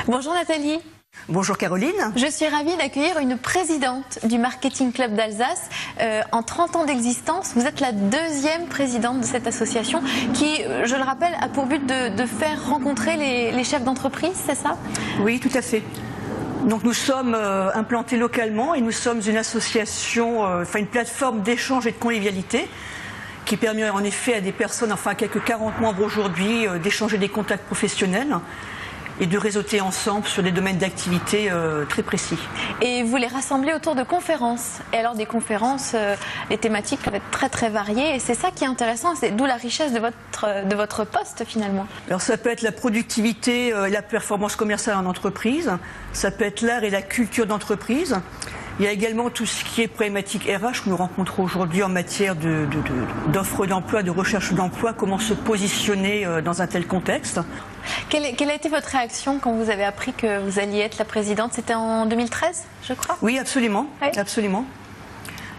Bonjour Nathalie. Bonjour Caroline. Je suis ravie d'accueillir une présidente du Marketing Club d'Alsace. En 30 ans d'existence, vous êtes la deuxième présidente de cette association qui, je le rappelle, a pour but de faire rencontrer les chefs d'entreprise, c'est ça? Oui, tout à fait. Donc nous sommes implantés localement et nous sommes une association, une plateforme d'échange et de convivialité qui permet en effet à des personnes, à quelques 40 membres aujourd'hui, d'échanger des contacts professionnels et de réseauter ensemble sur des domaines d'activité très précis. Et vous les rassemblez autour de conférences. Et alors des conférences, les thématiques peuvent être très très variées et c'est ça qui est intéressant, c'est d'où la richesse de votre poste finalement. Alors ça peut être la productivité et la performance commerciale en entreprise, ça peut être l'art et la culture d'entreprise. Il y a également tout ce qui est problématique RH que nous rencontrons aujourd'hui en matière d'offres d'emploi, de recherche d'emploi, comment se positionner dans un tel contexte. Quelle a été votre réaction quand vous avez appris que vous alliez être la présidente? C'était en 2013, je crois? Oui, absolument. Oui. Absolument.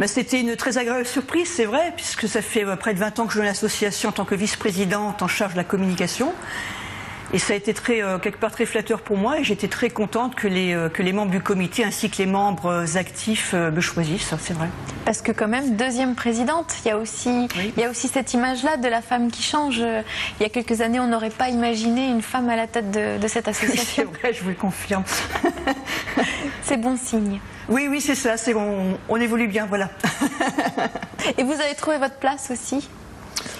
C'était une très agréable surprise, c'est vrai, puisque ça fait près de 20 ans que je joins l'association en tant que vice-présidente en charge de la communication. Et ça a été quelque part très flatteur pour moi et j'étais très contente que les membres du comité ainsi que les membres actifs me choisissent, c'est vrai. Parce que quand même, deuxième présidente, il y a aussi cette image-là de la femme qui change. Il y a quelques années, on n'aurait pas imaginé une femme à la tête de cette association. C'est vrai, je vous le confirme. C'est bon signe. Oui, oui, c'est ça, on évolue bien, voilà. Et vous avez trouvé votre place aussi?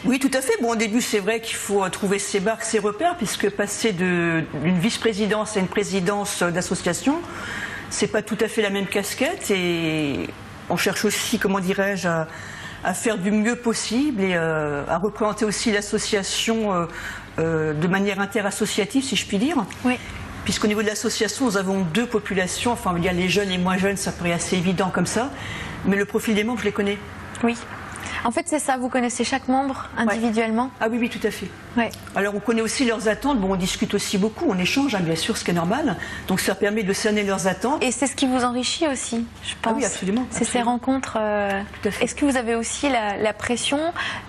Oui, tout à fait. Bon, au début, c'est vrai qu'il faut trouver ses marques, ses repères, puisque passer d'une vice-présidence à une présidence d'association, c'est pas tout à fait la même casquette. Et on cherche aussi, comment dirais-je, à faire du mieux possible et à représenter aussi l'association de manière interassociative, si je puis dire. Oui. Puisqu'au niveau de l'association, nous avons deux populations. Enfin, il y a les jeunes et moins jeunes, ça paraît assez évident comme ça. Mais le profil des membres, je les connais. Oui. En fait, c'est ça, vous connaissez chaque membre individuellement? Ouais. Ah oui, oui, tout à fait. Ouais. Alors, on connaît aussi leurs attentes. Bon, on discute aussi beaucoup, on échange, bien sûr, ce qui est normal. Donc, ça permet de cerner leurs attentes. Et c'est ce qui vous enrichit aussi, je pense. Ah oui, absolument. C'est ces rencontres. Tout à fait. Est-ce que vous avez aussi la pression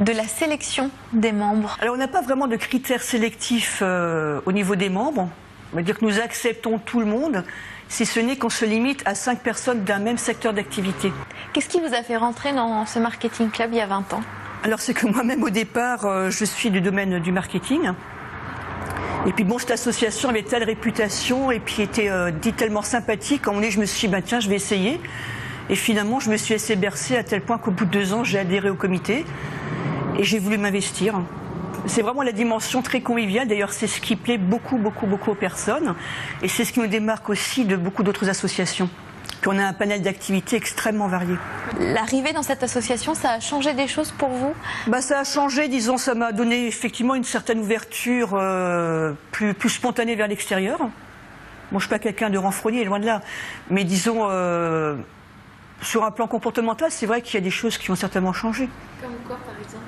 de la sélection des membres? Alors, on n'a pas vraiment de critères sélectifs au niveau des membres. On va dire que nous acceptons tout le monde, si ce n'est qu'on se limite à 5 personnes d'un même secteur d'activité. Qu'est-ce qui vous a fait rentrer dans ce marketing club il y a 20 ans? Alors c'est que moi-même au départ, je suis du domaine du marketing. Et puis bon, cette association avait telle réputation et puis était dit tellement sympathique, qu'à un moment donné, je me suis dit, tiens, je vais essayer. Et finalement, je me suis laissé bercer à tel point qu'au bout de 2 ans, j'ai adhéré au comité et j'ai voulu m'investir. C'est vraiment la dimension très conviviale, d'ailleurs c'est ce qui plaît beaucoup aux personnes et c'est ce qui nous démarque aussi de beaucoup d'autres associations. Puis on a un panel d'activités extrêmement varié. L'arrivée dans cette association, ça a changé des choses pour vous? Ça a changé, disons, ça m'a donné effectivement une certaine ouverture plus spontanée vers l'extérieur. Moi je ne suis pas quelqu'un de renfrogné, loin de là, mais disons, sur un plan comportemental, c'est vrai qu'il y a des choses qui ont certainement changé. Comme quoi par exemple?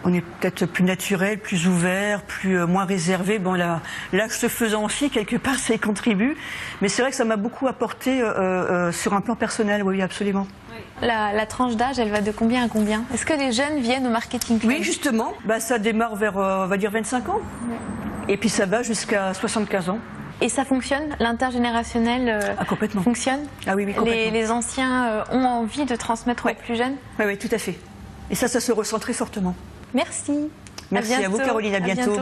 On est peut-être plus naturel, plus ouvert, moins réservé. Bon, l'âge se faisant aussi, quelque part, ça y contribue. Mais c'est vrai que ça m'a beaucoup apporté sur un plan personnel, oui, absolument. Oui. La tranche d'âge, elle va de combien à combien? Est-ce que les jeunes viennent au marketing club? Oui, justement. Ça démarre vers, on va dire, 25 ans. Oui. Et puis ça va jusqu'à 75 ans. Et ça fonctionne? L'intergénérationnel complètement. Fonctionne? Ah oui, oui, complètement. Les anciens ont envie de transmettre aux plus jeunes? Oui, oui, tout à fait. Et ça se ressent très fortement. Merci. Merci à vous, Caroline. À bientôt.